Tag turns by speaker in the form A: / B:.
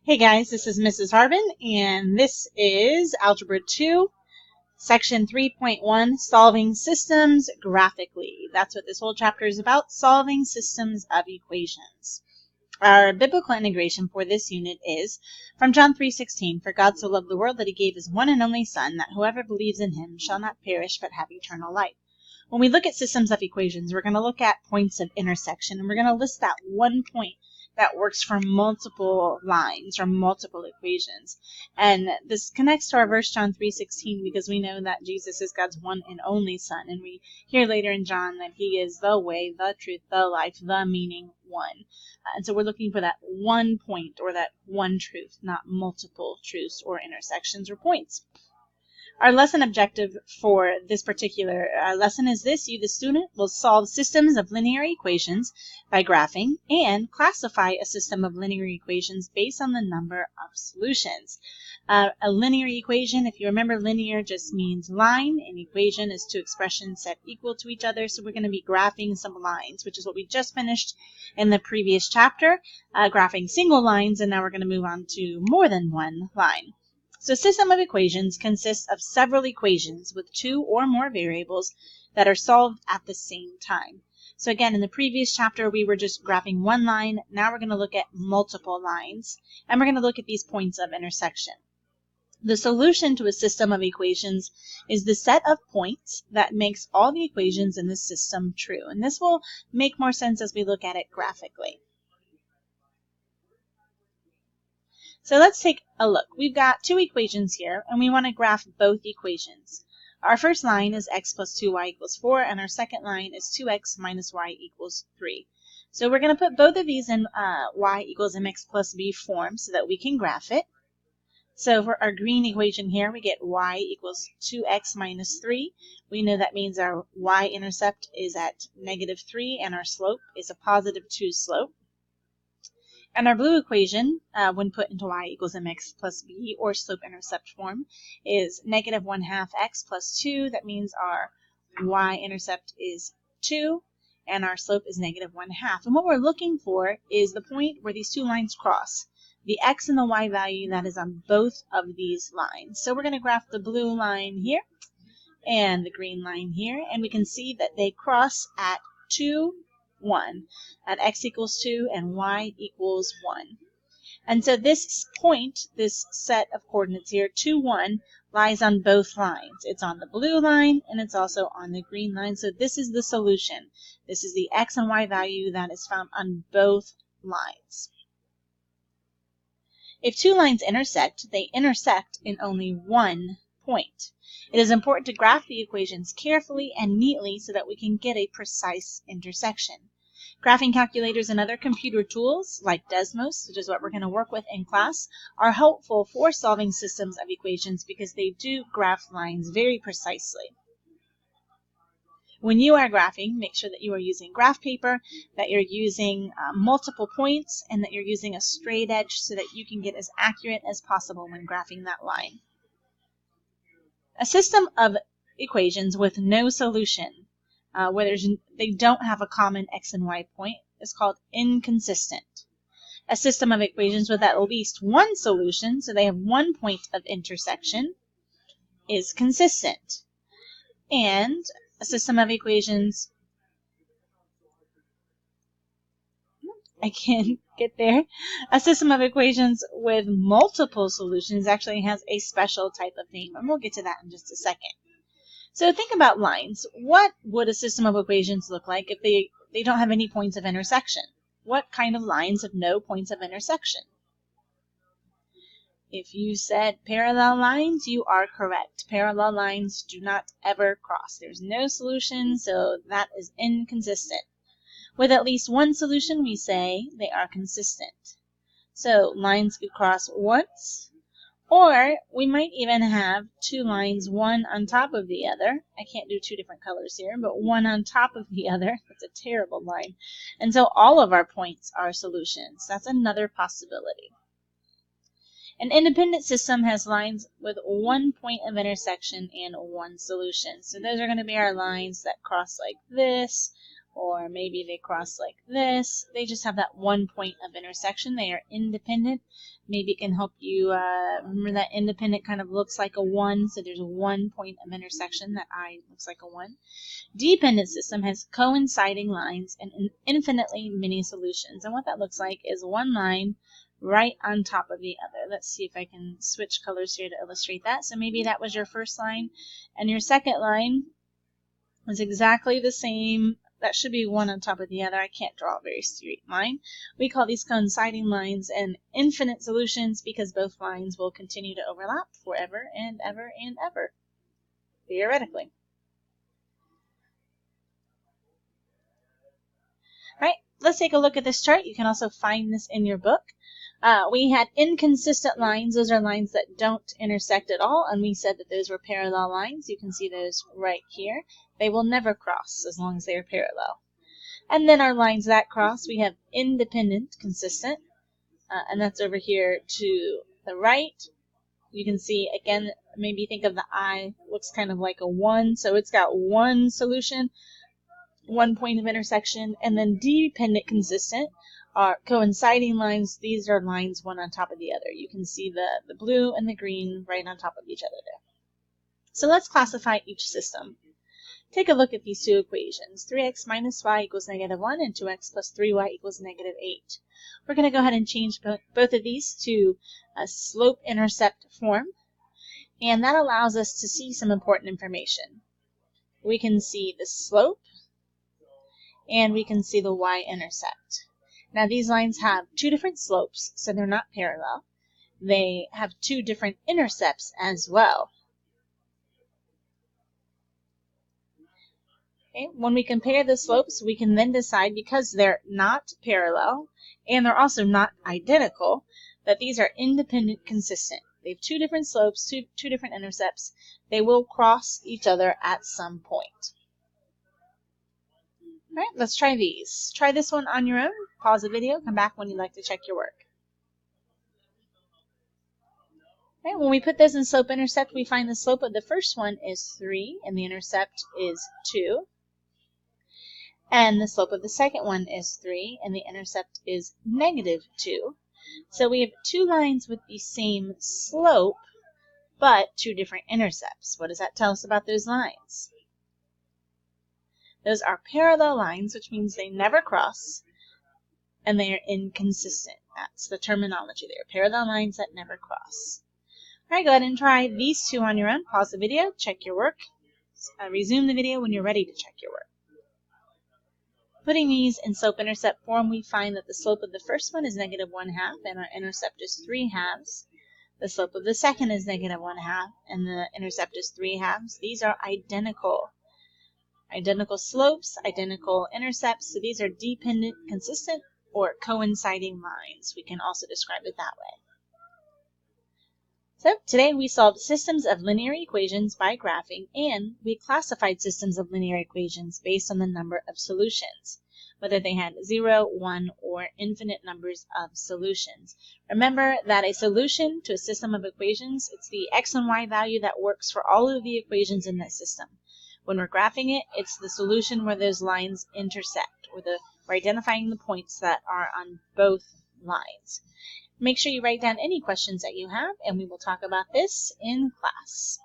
A: Hey guys, this is Mrs. Harbin, and this is Algebra 2, Section 3.1, Solving Systems Graphically. That's what this whole chapter is about, solving systems of equations. Our biblical integration for this unit is from John 3:16, "For God so loved the world that he gave his one and only Son, that whoever believes in him shall not perish but have eternal life." When we look at systems of equations, we're going to look at points of intersection, and we're going to list that one point that works for multiple lines or multiple equations. And this connects to our verse John 3:16 because we know that Jesus is God's one and only Son. And we hear later in John that he is the way, the truth, the life, the meaning one. And so we're looking for that one point or that one truth, not multiple truths or intersections or points. Our lesson objective for this particular lesson is this: you, the student, will solve systems of linear equations by graphing and classify a system of linear equations based on the number of solutions. A linear equation, if you remember, linear just means line. An equation is two expressions set equal to each other. So we're going to be graphing some lines, which is what we just finished in the previous chapter, graphing single lines, and now we're going to move on to more than one line. So a system of equations consists of several equations with two or more variables that are solved at the same time. So again, in the previous chapter, we were just graphing one line. Now we're going to look at multiple lines, and we're going to look at these points of intersection. The solution to a system of equations is the set of points that makes all the equations in the system true. And this will make more sense as we look at it graphically. So let's take a look. We've got two equations here, and we want to graph both equations. Our first line is x plus 2y equals 4, and our second line is 2x minus y equals 3. So we're going to put both of these in y equals mx plus b form so that we can graph it. So for our green equation here, we get y equals 2x minus 3. We know that means our y-intercept is at -3, and our slope is a positive 2 slope. And our blue equation, when put into y equals mx plus b, or slope-intercept form, is -1/2 x plus 2. That means our y-intercept is 2, and our slope is -1/2. And what we're looking for is the point where these two lines cross, the x and the y value that is on both of these lines. So we're going to graph the blue line here and the green line here, and we can see that they cross at 2, 1, at x equals 2 and y equals 1. And so this point, this set of coordinates here, 2, 1, lies on both lines. It's on the blue line and it's also on the green line. So this is the solution. This is the x and y value that is found on both lines. If two lines intersect, they intersect in only one point. It is important to graph the equations carefully and neatly so that we can get a precise intersection. Graphing calculators and other computer tools like Desmos, which is what we're going to work with in class, are helpful for solving systems of equations because they do graph lines very precisely. When you are graphing, make sure that you are using graph paper, that you're using multiple points, and that you're using a straight edge so that you can get as accurate as possible when graphing that line. A system of equations with no solution, where they don't have a common x and y point, is called inconsistent. A system of equations with at least one solution, so they have one point of intersection, is consistent. And a system of equations, I can't get there. A system of equations with multiple solutions actually has a special type of name, and we'll get to that in just a second. So think about lines. What would a system of equations look like if they don't have any points of intersection? What kind of lines have no points of intersection? If you said parallel lines, you are correct. Parallel lines do not ever cross. There's no solution, so that is inconsistent. With at least one solution, we say they are consistent. So lines could cross once, or we might even have two lines, one on top of the other. I can't do two different colors here, but one on top of the other. That's a terrible line. And so all of our points are solutions. That's another possibility. An independent system has lines with one point of intersection and one solution. So those are going to be our lines that cross like this, or maybe they cross like this. They just have that one point of intersection. They are independent. Maybe it can help you remember that independent kind of looks like a 1, so there's one point of intersection. That I looks like a 1. Dependent system has coinciding lines and infinitely many solutions. And what that looks like is one line right on top of the other. Let's see if I can switch colors here to illustrate that. So maybe that was your first line, and your second line was exactly the same. That should be one on top of the other. I can't draw a very straight line. We call these coinciding lines and infinite solutions because both lines will continue to overlap forever and ever and ever, theoretically. All right, let's take a look at this chart. You can also find this in your book. We had inconsistent lines. Those are lines that don't intersect at all, and we said that those were parallel lines. You can see those right here. They will never cross as long as they are parallel. And then our lines that cross, we have independent, consistent, and that's over here to the right. You can see, again, maybe think of the eye, looks kind of like a 1, so it's got one solution, one point of intersection, and then dependent, consistent are coinciding lines. These are lines one on top of the other. You can see the blue and the green right on top of each other there. So let's classify each system. Take a look at these two equations. 3x minus y equals -1 and 2x plus 3y equals -8. We're going to go ahead and change both of these to a slope-intercept form, and that allows us to see some important information. We can see the slope, and we can see the y-intercept. Now these lines have two different slopes, so they're not parallel. They have two different intercepts as well. Okay, when we compare the slopes, we can then decide, because they're not parallel and they're also not identical, that these are independent, consistent. They have two different slopes, two different intercepts. They will cross each other at some point. All right, let's try these. Try this one on your own. Pause the video. Come back when you'd like to check your work. Okay, when we put this in slope-intercept, we find the slope of the first one is 3, and the intercept is 2. And the slope of the second one is 3, and the intercept is -2. So we have two lines with the same slope, but two different intercepts. What does that tell us about those lines? Those are parallel lines, which means they never cross, and they are inconsistent. That's the terminology there. Parallel lines that never cross. All right, go ahead and try these two on your own. Pause the video, check your work. Resume the video when you're ready to check your work. Putting these in slope-intercept form, we find that the slope of the first one is -1/2, and our intercept is 3/2. The slope of the second is -1/2, and the intercept is 3/2. These are identical. Identical slopes, identical intercepts, so these are dependent, consistent, or coinciding lines. We can also describe it that way. So today we solved systems of linear equations by graphing, and we classified systems of linear equations based on the number of solutions, whether they had 0, 1, or infinite numbers of solutions. Remember that a solution to a system of equations, it's the x and y value that works for all of the equations in that system. When we're graphing it, it's the solution where those lines intersect, or we're identifying the points that are on both lines. Make sure you write down any questions that you have, and we will talk about this in class.